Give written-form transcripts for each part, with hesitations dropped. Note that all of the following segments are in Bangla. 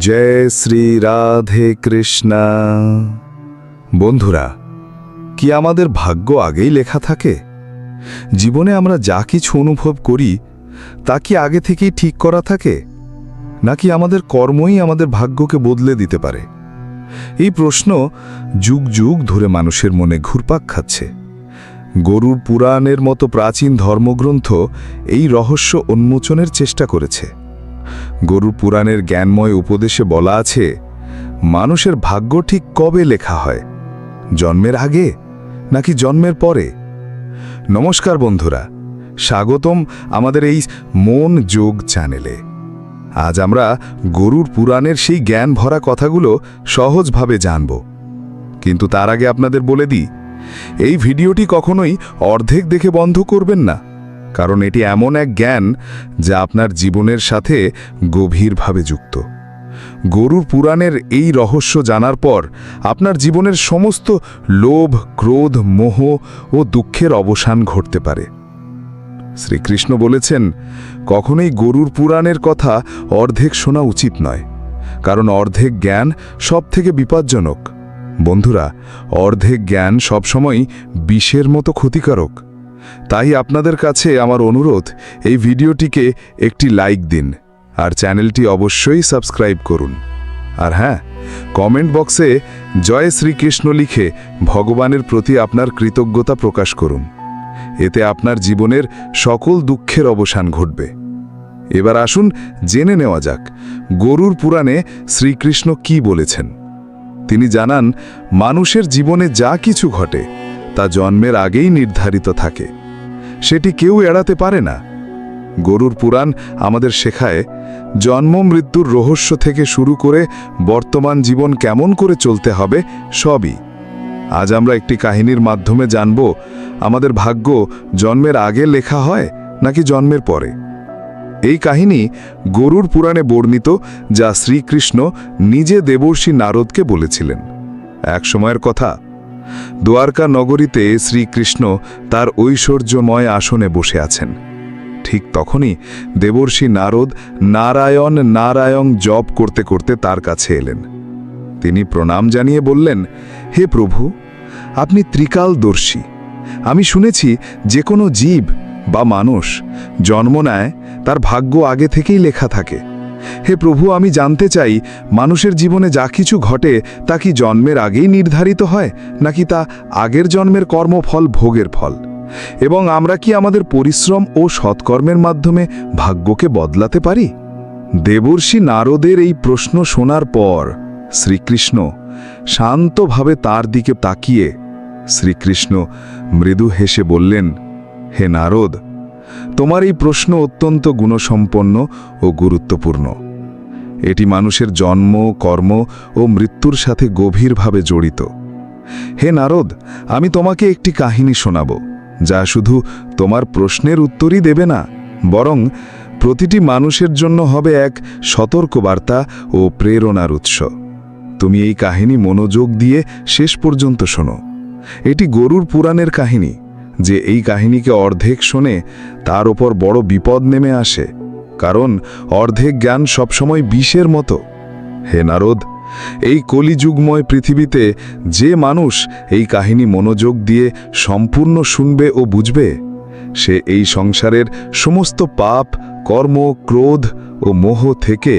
জয় শ্রী রাধে কৃষ্ণা। বন্ধুরা, কি আমাদের ভাগ্য আগেই লেখা থাকে? জীবনে আমরা যা কিছু অনুভব করি তা কি আগে থেকেই ঠিক করা থাকে, নাকি আমাদের কর্মই আমাদের ভাগ্যকে বদলে দিতে পারে? এই প্রশ্ন যুগ যুগ ধরে মানুষের মনে ঘুরপাক খাচ্ছে। গরুর পুরাণের মতো প্রাচীন ধর্মগ্রন্থ এই রহস্য উন্মোচনের চেষ্টা করেছে। গরুর পুরাণের জ্ঞানময় উপদেশে বলা আছে, মানুষের ভাগ্য ঠিক কবে লেখা হয়, জন্মের আগে নাকি জন্মের পরে? নমস্কার বন্ধুরা, স্বাগতম আমাদের এই মন যোগ চ্যানেলে। আজ আমরা গরুর পুরাণের সেই জ্ঞান ভরা কথাগুলো সহজভাবে জানব। কিন্তু তার আগে আপনাদের বলে দিই, এই ভিডিওটি কখনোই অর্ধেক দেখে বন্ধ করবেন না, কারণ এটি এমন এক জ্ঞান যা আপনার জীবনের সাথে গভীরভাবে যুক্ত। গরুর পুরাণের এই রহস্য জানার পর আপনার জীবনের সমস্ত লোভ, ক্রোধ, মোহ ও দুঃখের অবসান ঘটতে পারে। শ্রীকৃষ্ণ বলেছেন, কখনোই গরুর পুরাণের কথা অর্ধেক শোনা উচিত নয়, কারণ অর্ধেক জ্ঞান সবথেকে বিপজ্জনক। বন্ধুরা, অর্ধেক জ্ঞান সবসময় বিষের মতো ক্ষতিকারক। তাই আপনাদের কাছে আমার অনুরোধ, এই ভিডিওটিকে একটি লাইক দিন আর চ্যানেলটি অবশ্যই সাবস্ক্রাইব করুন। আর হ্যাঁ, কমেন্ট বক্সে জয় শ্রীকৃষ্ণ লিখে ভগবানের প্রতি আপনার কৃতজ্ঞতা প্রকাশ করুন। এতে আপনার জীবনের সকল দুঃখের অবসান ঘটবে। এবার আসুন জেনে নেওয়া যাক, গরুর পুরাণে শ্রীকৃষ্ণ কি বলেছেন। তিনি জানান, মানুষের জীবনে যা কিছু ঘটে তা জন্মের আগেই নির্ধারিত থাকে, সেটি কেউ এড়াতে পারে না। গরুর পুরাণ আমাদের শেখায়, জন্ম মৃত্যুর রহস্য থেকে শুরু করে বর্তমান জীবন কেমন করে চলতে হবে সবই। আজ আমরা একটি কাহিনীর মাধ্যমে জানব, আমাদের ভাগ্য জন্মের আগে লেখা হয় নাকি জন্মের পরে। এই কাহিনী গরুর পুরাণে বর্ণিত, যা শ্রীকৃষ্ণ নিজে দেবর্ষি নারদকে বলেছিলেন। এক সময়ের কথা, দ্বারকা নগরীতে শ্রীকৃষ্ণ তার ঐশ্বর্যময় আসনে বসে আছেন। ঠিক তখনই দেবর্ষি নারদ নারায়ণ নারায়ণ জপ করতে করতে তার কাছে এলেন। তিনি প্রণাম জানিয়ে বললেন, হে প্রভু, আপনি ত্রিকালদর্শী। আমি শুনেছি যে কোনো জীব বা মানুষ জন্ম নেয় তার ভাগ্য আগে থেকেই লেখা থাকে। হে প্রভু, আমি জানতে চাই, মানুষের জীবনে যা কিছু ঘটে তা কি জন্মের আগেই নির্ধারিত হয়, নাকি তা আগের জন্মের কর্মফল ভোগের ফল? এবং আমরা কি আমাদের পরিশ্রম ও সৎকর্মের মাধ্যমে ভাগ্যকে বদলাতে পারি? দেবর্ষি নারদের এই প্রশ্ন শোনার পর শ্রীকৃষ্ণ শান্তভাবে তার দিকে তাকিয়ে শ্রীকৃষ্ণ মৃদু হেসে বললেন, হে নারদ, তোমার এই প্রশ্ন অত্যন্ত গুণসম্পন্ন ও গুরুত্বপূর্ণ। এটি মানুষের জন্ম, কর্ম ও মৃত্যুর সাথে গভীরভাবে জড়িত। হে নারদ, আমি তোমাকে একটি কাহিনী শোনাব, যা শুধু তোমার প্রশ্নের উত্তরই দেবে না, বরং প্রতিটি মানুষের জন্য হবে এক সতর্কবার্তা ও প্রেরণার উৎস। তুমি এই কাহিনী মনোযোগ দিয়ে শেষ পর্যন্ত শোনো। এটি গরুর পুরাণের কাহিনী, যে এই কাহিনীকে অর্ধেক শোনে তার ওপর বড় বিপদ নেমে আসে, কারণ অর্ধেক জ্ঞান সবসময় বিষের মতো। হে নারদ, এই কলিযুগময় পৃথিবীতে যে মানুষ এই কাহিনী মনোযোগ দিয়ে সম্পূর্ণ শুনবে ও বুঝবে, সে এই সংসারের সমস্ত পাপ, কর্ম, ক্রোধ ও মোহ থেকে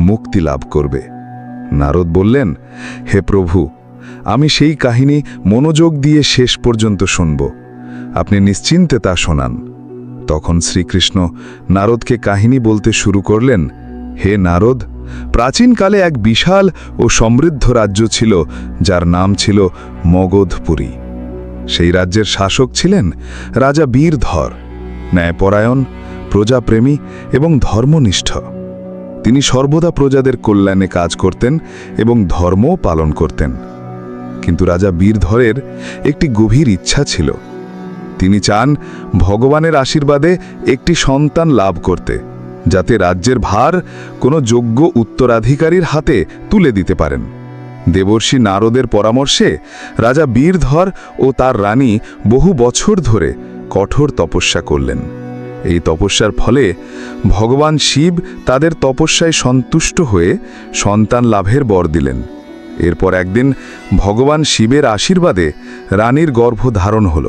মুক্তি লাভ করবে। নারদ বললেন, হে প্রভু, আমি সেই কাহিনী মনোযোগ দিয়ে শেষ পর্যন্ত শুনব, আপনি নিশ্চিন্তে তা শোনান। তখন শ্রীকৃষ্ণ নারদকে কাহিনী বলতে শুরু করলেন, হে নারদ, প্রাচীনকালে এক বিশাল ও সমৃদ্ধ রাজ্য ছিল, যার নাম ছিল মগধপুরী। সেই রাজ্যের শাসক ছিলেন রাজা বীরধর, ন্যায়পরায়ণ, প্রজাপ্রেমী এবং ধর্মনিষ্ঠ। তিনি সর্বদা প্রজাদের কল্যাণে কাজ করতেন এবং ধর্মও পালন করতেন। কিন্তু রাজা বীরধরের একটি গভীর ইচ্ছা ছিল। তিনি চান ভগবানের আশীর্বাদে একটি সন্তান লাভ করতে, যাতে রাজ্যের ভার কোনো যোগ্য উত্তরাধিকারীর হাতে তুলে দিতে পারেন। দেবর্ষি নারদের পরামর্শে রাজা বীরধর ও তার রানী বহু বছর ধরে কঠোর তপস্যা করলেন এই তপস্যার ফলে ভগবান শিব তাদের তপস্যায় সন্তুষ্ট হয়ে সন্তান লাভের বর দিলেন। এরপর একদিন ভগবান শিবের আশীর্বাদে রানীর গর্ভ ধারণ হল।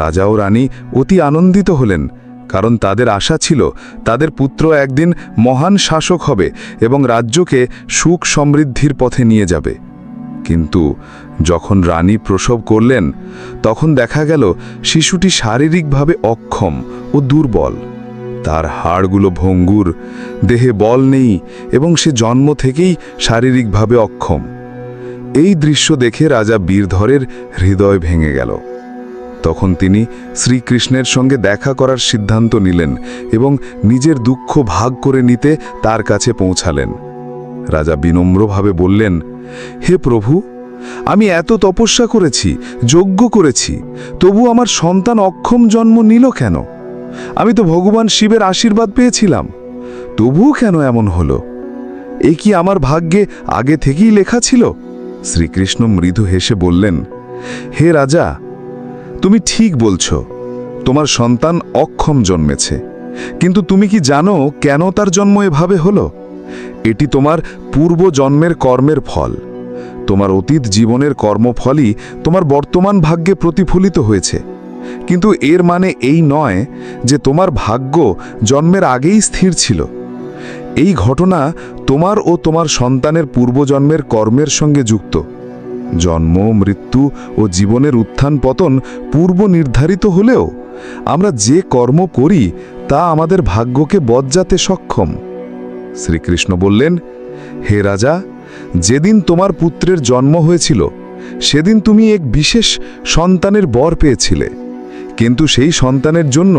রাজা ও রানী অতি আনন্দিত হলেন, কারণ তাদের আশা ছিল তাদের পুত্র একদিন মহান শাসক হবে এবং রাজ্যকে সুখ সমৃদ্ধির পথে নিয়ে যাবে। কিন্তু যখন রানী প্রসব করলেন, তখন দেখা গেল শিশুটি শারীরিকভাবে অক্ষম ও দুর্বল। তার হাড়গুলো ভঙ্গুর, দেহে বল নেই এবং সে জন্ম থেকেই শারীরিকভাবে অক্ষম। এই দৃশ্য দেখে রাজা বীরধরের হৃদয় ভেঙে গেল। তখন তিনি শ্রীকৃষ্ণের সঙ্গে দেখা করার সিদ্ধান্ত নিলেন এবং নিজের দুঃখ ভাগ করে নিতে তার কাছে পৌঁছালেন। রাজা বিনম্রভাবে বললেন, হে প্রভু, আমি এত তপস্যা করেছি, যজ্ঞ করেছি, তবু আমার সন্তান অক্ষম জন্ম নিল কেন? আমি তো ভগবান শিবের আশীর্বাদ পেয়েছিলাম, তবুও কেন এমন হলো? এ কি আমার ভাগ্যে আগে থেকেই লেখা ছিল? শ্রীকৃষ্ণ মৃদু হেসে বললেন, হে রাজা, তুমি ঠিক বলছ, তোমার সন্তান অক্ষম জন্মেছে, কিন্তু তুমি কি জানো কেন তার জন্ম এভাবে হলো? এটি তোমার পূর্ব জন্মের কর্মের ফল। তোমার অতীত জীবনের কর্মফলই তোমার বর্তমান ভাগ্যে প্রতিফলিত হয়েছে। কিন্তু এর মানে এই নয় যে তোমার ভাগ্য জন্মের আগেই স্থির ছিল। এই ঘটনা তোমার ও তোমার সন্তানের পূর্বজন্মের কর্মের সঙ্গে যুক্ত। জন্ম, মৃত্যু ও জীবনের উত্থান পতন পূর্ব নির্ধারিত হলেও আমরা যে কর্ম করি তা আমাদের ভাগ্যকে বদলাতে সক্ষম। শ্রীকৃষ্ণ বললেন, হে রাজা, যেদিন তোমার পুত্রের জন্ম হয়েছিল সেদিন তুমি এক বিশেষ সন্তানের বর পেয়েছিলে, কিন্তু সেই সন্তানের জন্য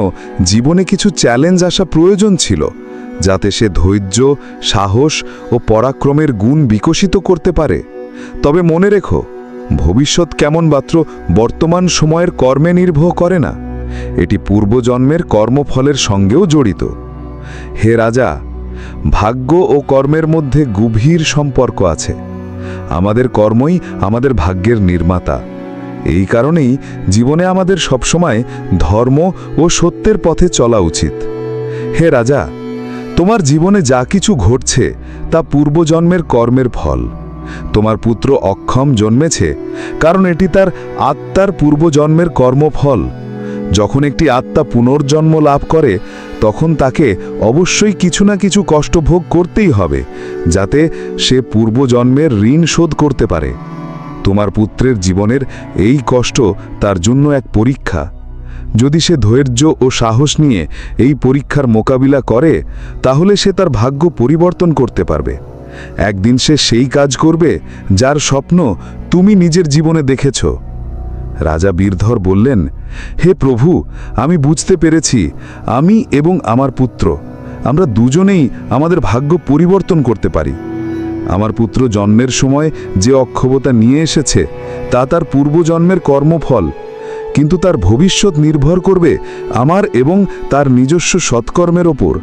জীবনে কিছু চ্যালেঞ্জ আসা প্রয়োজন ছিল, যাতে সে ধৈর্য, সাহস ও পরাক্রমের গুণ বিকশিত করতে পারে। তবে মনে রেখো, ভবিষ্যৎ কেমন মাত্র বর্তমান সময়ের কর্মে নির্ভর করে না, এটি পূর্বজন্মের কর্মফলের সঙ্গেও জড়িত। হে রাজা, ভাগ্য ও কর্মের মধ্যে গভীর সম্পর্ক আছে। আমাদের কর্মই আমাদের ভাগ্যের নির্মাতা। এই কারণেই জীবনে আমাদের সবসময় ধর্ম ও সত্যের পথে চলা উচিত। হে রাজা, তোমার জীবনে যা কিছু ঘটছে তা পূর্বজন্মের কর্মের ফল। তোমার পুত্র অক্ষম জন্মেছে কারণ এটি তার আত্মার পূর্বজন্মের কর্মফল। যখন একটি আত্মা পুনর্জন্ম লাভ করে, তখন তাকে অবশ্যই কিছু না কিছু কষ্ট ভোগ করতেই হবে, যাতে সে পূর্বজন্মের ঋণ শোধ করতে পারে। তোমার পুত্রের জীবনের এই কষ্ট তার জন্য এক পরীক্ষা। যদি সে ধৈর্য ও সাহস নিয়ে এই পরীক্ষার মোকাবিলা করে, তাহলে সে তার ভাগ্য পরিবর্তন করতে পারবে। একদিন সে সেই কাজ করবে যার স্বপ্ন তুমি নিজের জীবনে দেখেছ। রাজা বীরধর বললেন, হে প্রভু, আমি বুঝতে পেরেছি আমি এবং আমার পুত্র, আমরা দুজনেই আমাদের ভাগ্য পরিবর্তন করতে পারি। আমার পুত্র জন্মের সময় যে অক্ষমতা নিয়ে এসেছে তা তার পূর্বজন্মের কর্মফল, কিন্তু তার ভবিষ্যৎ নির্ভর করবে আমার এবং তার নিজস্ব সৎকর্মের ওপর।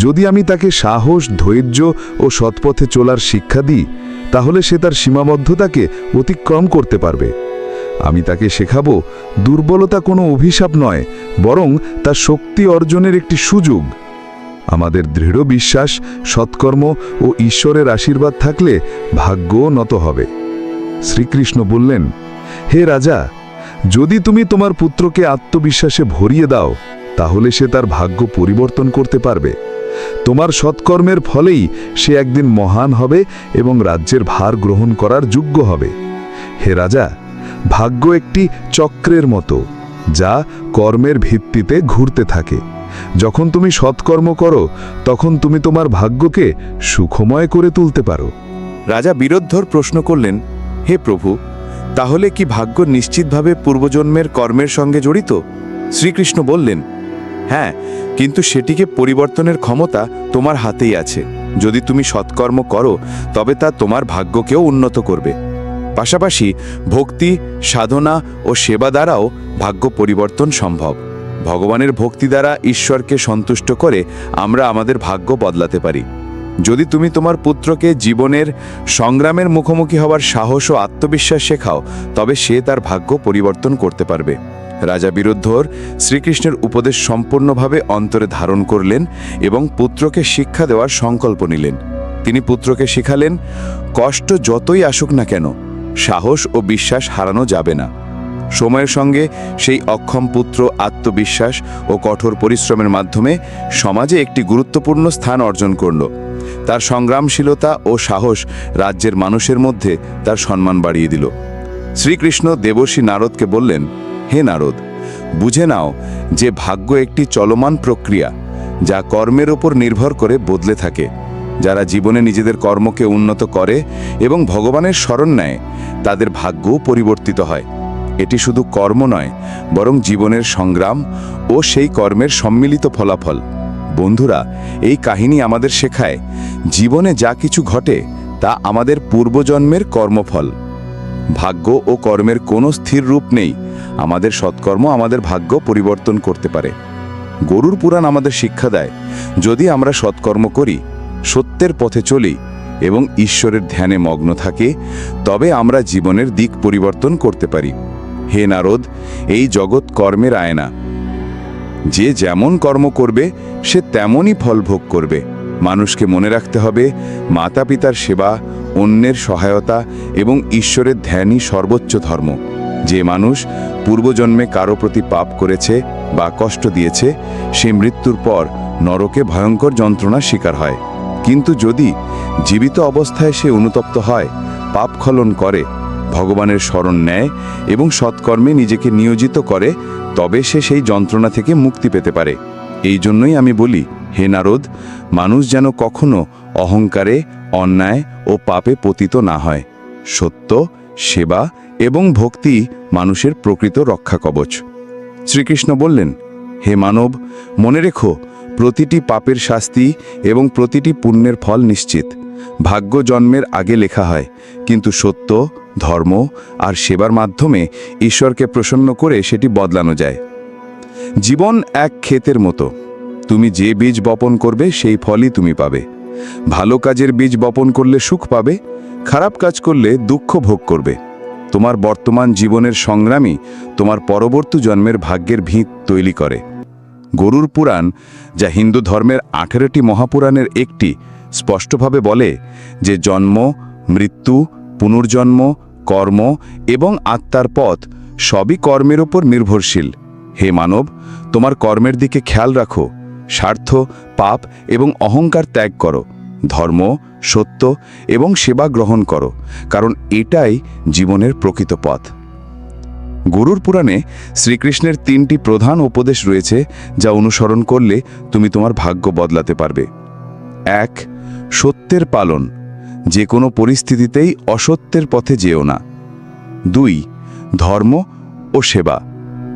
যদি আমি তাকে সাহস, ধৈর্য ও সৎপথে চলার শিক্ষা দিই, তাহলে সে তার সীমাবদ্ধতাকে অতিক্রম করতে পারবে। আমি তাকে শেখাবো দুর্বলতা কোনো অভিশাপ নয়, বরং তা শক্তি অর্জনের একটি সুযোগ। আমাদের দৃঢ় বিশ্বাস, সৎকর্ম ও ঈশ্বরের আশীর্বাদ থাকলে ভাগ্যও নত হবে। শ্রীকৃষ্ণ বললেন, হে রাজা, যদি তুমি তোমার পুত্রকে আত্মবিশ্বাসে ভরিয়ে দাও, তাহলে সে তার ভাগ্য পরিবর্তন করতে পারবে। তোমার সৎকর্মের ফলেই সে একদিন মহান হবে এবং রাজ্যের ভার গ্রহণ করার যোগ্য হবে। হে রাজা, ভাগ্য একটি চক্রের মতো, যা কর্মের ভিত্তিতে ঘুরতে থাকে। যখন তুমি সৎকর্ম করো, তখন তুমি তোমার ভাগ্যকে সুখময় করে তুলতে পারো। রাজা বীরধর প্রশ্ন করলেন, হে প্রভু, তাহলে কি ভাগ্য নিশ্চিতভাবে পূর্বজন্মের কর্মের সঙ্গে জড়িত? শ্রীকৃষ্ণ বললেন, হ্যাঁ, কিন্তু সেটিকে পরিবর্তনের ক্ষমতা তোমার হাতেই আছে। যদি তুমি সৎকর্ম করো, তবে তা তোমার ভাগ্যকেও উন্নত করবে। পাশাপাশি ভক্তি, সাধনা ও সেবা দ্বারাও ভাগ্য পরিবর্তন সম্ভব। ভগবানের ভক্তি দ্বারা ঈশ্বরকে সন্তুষ্ট করে আমরা আমাদের ভাগ্য বদলাতে পারি। যদি তুমি তোমার পুত্রকে জীবনের সংগ্রামের মুখোমুখি হওয়ার সাহস ও আত্মবিশ্বাস শেখাও, তবে সে তার ভাগ্য পরিবর্তন করতে পারবে। রাজা বীরুদ্ধর শ্রীকৃষ্ণের উপদেশ সম্পূর্ণভাবে অন্তরে ধারণ করলেন এবং পুত্রকে শিক্ষা দেওয়ার সংকল্প নিলেন। তিনি পুত্রকে শিখালেন, কষ্ট যতই আসুক না কেন, সাহস ও বিশ্বাস হারানো যাবে না। সময়ের সঙ্গে সেই অক্ষম পুত্র আত্মবিশ্বাস ও কঠোর পরিশ্রমের মাধ্যমে সমাজে একটি গুরুত্বপূর্ণ স্থান অর্জন করল। তার সংগ্রামশীলতা ও সাহস রাজ্যের মানুষের মধ্যে তার সম্মান বাড়িয়ে দিল। শ্রীকৃষ্ণ দেবর্ষি নারদকে বললেন, হে নারদ, বুঝে নাও যে ভাগ্য একটি চলমান প্রক্রিয়া, যা কর্মের উপর নির্ভর করে বদলে থাকে। যারা জীবনে নিজেদের কর্মকে উন্নত করে এবং ভগবানের শরণ নেয়, তাদের ভাগ্যও পরিবর্তিত হয়। এটি শুধু কর্ম নয়, বরং জীবনের সংগ্রাম ও সেই কর্মের সম্মিলিত ফলাফল। বন্ধুরা, এই কাহিনী আমাদের শেখায়, জীবনে যা কিছু ঘটে তা আমাদের পূর্বজন্মের কর্মফল। ভাগ্য ও কর্মের কোনো স্থির রূপ নেই। আমাদের সৎকর্ম আমাদের ভাগ্য পরিবর্তন করতে পারে। গরুড় পুরাণ আমাদের শিক্ষা দেয়, যদি আমরা সৎকর্ম করি, সত্যের পথে চলি এবং ঈশ্বরের ধ্যানে মগ্ন থাকি, তবে আমরা জীবনের দিক পরিবর্তন করতে পারি। হে নারদ, এই জগৎ কর্মের আয়না। যে যেমন কর্ম করবে সে তেমনই ফল ভোগ করবে। মানুষকে মনে রাখতে হবে, মাতা পিতার সেবা, অন্যের সহায়তা এবং ঈশ্বরের ধ্যানই সর্বোচ্চ ধর্ম। যে মানুষ পূর্বজন্মে কারো প্রতি পাপ করেছে বা কষ্ট দিয়েছে, সে মৃত্যুর পর নরকে ভয়ঙ্কর যন্ত্রণার শিকার হয়। কিন্তু যদি জীবিত অবস্থায় সে অনুতপ্ত হয়, পাপ স্খলন করে, ভগবানের শরণ নেয় এবং সৎকর্মে নিজেকে নিয়োজিত করে, তবে সে সেই যন্ত্রণা থেকে মুক্তি পেতে পারে। এই জন্যই আমি বলি, হে নারদ, মানুষ যেন কখনো অহংকারে, অন্যায় ও পাপে পতিত না হয়। সত্য, সেবা এবং ভক্তি মানুষের প্রকৃত রক্ষা কবচ। শ্রীকৃষ্ণ বললেন, হে মানব, মনে রেখো, প্রতিটি পাপের শাস্তি এবং প্রতিটি পুণ্যের ফল নিশ্চিত। ভাগ্য জন্মের আগে লেখা হয়, কিন্তু সত্য, ধর্ম আর সেবার মাধ্যমে ঈশ্বরকে প্রসন্ন করে সেটি বদলানো যায়। জীবন এক ক্ষেতের মতো। তুমি যে বীজ বপন করবে সেই ফলই তুমি পাবে। ভালো কাজের বীজ বপন করলে সুখ পাবে, খারাপ কাজ করলে দুঃখ ভোগ করবে। তোমার বর্তমান জীবনের সংগ্রামই তোমার পরবর্তী জন্মের ভাগ্যের ভিত তৈরি করে। গরুড় পুরাণ, যা হিন্দু ধর্মের 18টি মহাপুরাণের একটি, স্পষ্টভাবে বলে যে জন্ম, মৃত্যু, পুনর্জন্ম, কর্ম এবং আত্মার পথ সবই কর্মের উপর নির্ভরশীল। হে মানব, তোমার কর্মের দিকে খেয়াল রাখো। স্বার্থ, পাপ এবং অহংকার ত্যাগ করো। ধর্ম, সত্য এবং সেবা গ্রহণ করো, কারণ এটাই জীবনের প্রকৃত পথ। গরুড় পুরাণে শ্রীকৃষ্ণের 3টি প্রধান উপদেশ রয়েছে, যা অনুসরণ করলে তুমি তোমার ভাগ্য বদলাতে পারবে। 1. সত্যের পালন। যে কোনো পরিস্থিতিতেই অসত্যের পথে যেও না। 2. ধর্ম ও সেবা।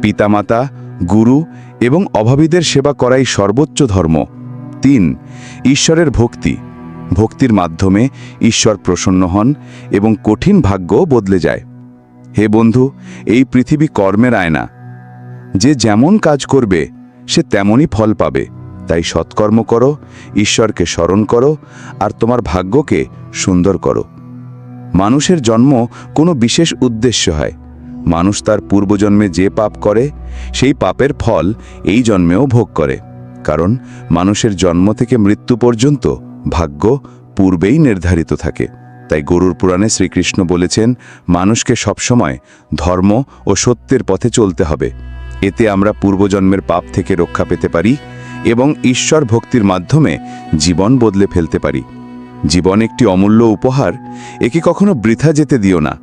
পিতামাতা, গুরু এবং অভাবীদের সেবা করাই সর্বোচ্চ ধর্ম। 3. ঈশ্বরের ভক্তি। ভক্তির মাধ্যমে ঈশ্বর প্রসন্ন হন এবং কঠিন ভাগ্য বদলে যায়। হে বন্ধু, এই পৃথিবী কর্মের আয়না। যে যেমন কাজ করবে সে তেমনই ফল পাবে। তাই সৎকর্ম করো, ঈশ্বরকে স্মরণ করো আর তোমার ভাগ্যকে সুন্দর করো। মানুষের জন্ম কোনো বিশেষ উদ্দেশ্য হয়। মানুষ তার পূর্বজন্মে যে পাপ করে সেই পাপের ফল এই জন্মেও ভোগ করে, কারণ মানুষের জন্ম থেকে মৃত্যু পর্যন্ত ভাগ্য পূর্বেই নির্ধারিত থাকে। তাই গরুড় পুরাণে শ্রীকৃষ্ণ বলেছেন, মানুষকে সবসময় ধর্ম ও সত্যের পথে চলতে হবে। এতে আমরা পূর্বজন্মের পাপ থেকে রক্ষা পেতে পারি এবং ঈশ্বর ভক্তির মাধ্যমে জীবন বদলে ফেলতে পারি। জীবন একটি অমূল্য উপহার, একে কখনো বৃথা যেতে দিও না।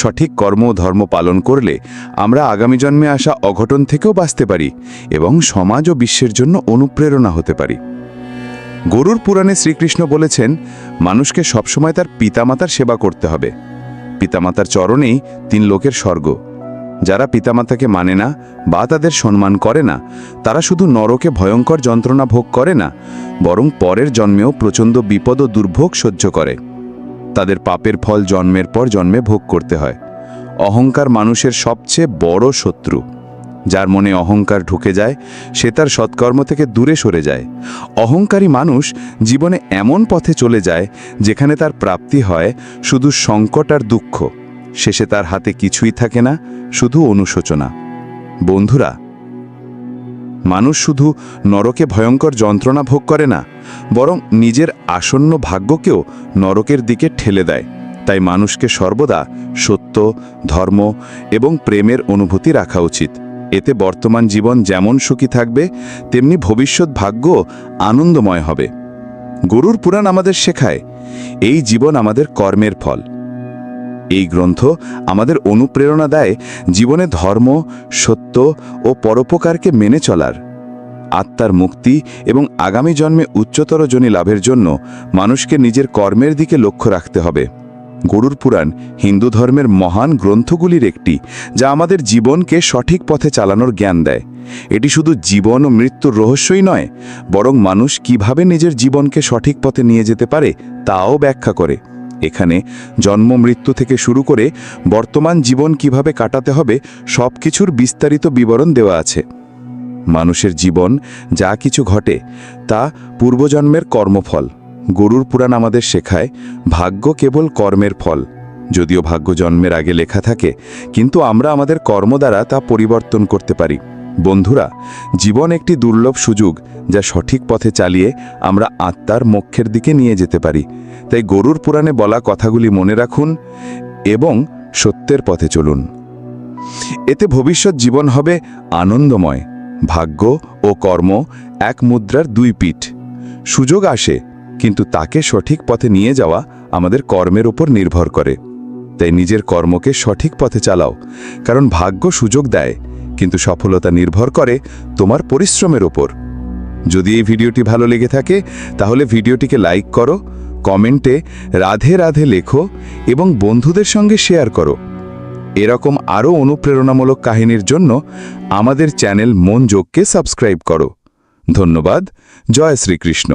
সঠিক কর্ম ও ধর্ম পালন করলে আমরা আগামী জন্মে আসা অঘটন থেকেও বাঁচতে পারি এবং সমাজ ও বিশ্বের জন্য অনুপ্রেরণা হতে পারি। গরুড় পুরাণে শ্রীকৃষ্ণ বলেছেন, মানুষকে সবসময় তার পিতামাতার সেবা করতে হবে। পিতামাতার চরণেই 3 লোকের স্বর্গ। যারা পিতামাতাকে মানে না বা তাদের সম্মান করে না, তারা শুধু নরকে ভয়ঙ্কর যন্ত্রণা ভোগ করে না, বরং পরের জন্মেও প্রচণ্ড বিপদ ও দুর্ভোগ সহ্য করে। তাদের পাপের ফল জন্মের পর জন্মে ভোগ করতে হয়। অহংকার মানুষের সবচেয়ে বড় শত্রু। যার মনে অহংকার ঢুকে যায়, সে তার সৎকর্ম থেকে দূরে সরে যায়। অহংকারী মানুষ জীবনে এমন পথে চলে যায় যেখানে তার প্রাপ্তি হয় শুধু সংকট আর দুঃখ। শেষে তার হাতে কিছুই থাকে না, শুধু অনুশোচনা। বন্ধুরা, মানুষ শুধু নরকে ভয়ঙ্কর যন্ত্রণা ভোগ করে না, বরং নিজের আসন্ন ভাগ্যকেও নরকের দিকে ঠেলে দেয়। তাই মানুষকে সর্বদা সত্য, ধর্ম এবং প্রেমের অনুভূতি রাখা উচিত। এতে বর্তমান জীবন যেমন সুখী থাকবে, তেমনি ভবিষ্যৎ ভাগ্য আনন্দময় হবে। গরুর পুরাণ আমাদের শেখায় এই জীবন আমাদের কর্মের ফল। এই গ্রন্থ আমাদের অনুপ্রেরণা দেয় জীবনে ধর্ম, সত্য ও পরোপকারকে মেনে চলার। আত্মার মুক্তি এবং আগামী জন্মে উচ্চতর যোনি লাভের জন্য মানুষকে নিজের কর্মের দিকে লক্ষ্য রাখতে হবে। গরুর পুরাণ হিন্দু ধর্মের মহান গ্রন্থগুলির একটি, যা আমাদের জীবনকে সঠিক পথে চালানোর জ্ঞান দেয়। এটি শুধু জীবন ও মৃত্যুর রহস্যই নয়, বরং মানুষ কিভাবে নিজের জীবনকে সঠিক পথে নিয়ে যেতে পারে তাও ব্যাখ্যা করে। এখানে জন্ম মৃত্যু থেকে শুরু করে বর্তমান জীবন কিভাবে কাটাতে হবে সবকিছুর বিস্তারিত বিবরণ দেওয়া আছে। মানুষের জীবন যা কিছু ঘটে তা পূর্বজন্মের কর্মফল। গরুর পুরাণ আমাদের শেখায় ভাগ্য কেবল কর্মের ফল। যদিও ভাগ্য জন্মের আগে লেখা থাকে, কিন্তু আমরা আমাদের কর্ম দ্বারা তা পরিবর্তন করতে পারি। বন্ধুরা, জীবন একটি দুর্লভ সুযোগ, যা সঠিক পথে চালিয়ে আমরা আত্মার মোক্ষের দিকে নিয়ে যেতে পারি। তাই গরুর পুরাণে বলা কথাগুলি মনে রাখুন এবং সত্যের পথে চলুন। এতে ভবিষ্যৎ জীবন হবে আনন্দময়। ভাগ্য ও কর্ম এক মুদ্রার দুই পিঠ। সুযোগ আসে, কিন্তু তাকে সঠিক পথে নিয়ে যাওয়া আমাদের কর্মের উপর নির্ভর করে। তাই নিজের কর্মকে সঠিক পথে চালাও, কারণ ভাগ্য সুযোগ দেয়, কিন্তু সফলতা নির্ভর করে তোমার পরিশ্রমের ওপর। যদি এই ভিডিওটি ভালো লেগে থাকে, তাহলে ভিডিওটিকে লাইক করো, কমেন্টে রাধে রাধে লেখো এবং বন্ধুদের সঙ্গে শেয়ার করো। এরকম আরও অনুপ্রেরণামূলক কাহিনীর জন্য আমাদের চ্যানেল মন যোগকে সাবস্ক্রাইব করো। ধন্যবাদ। জয় শ্রীকৃষ্ণ।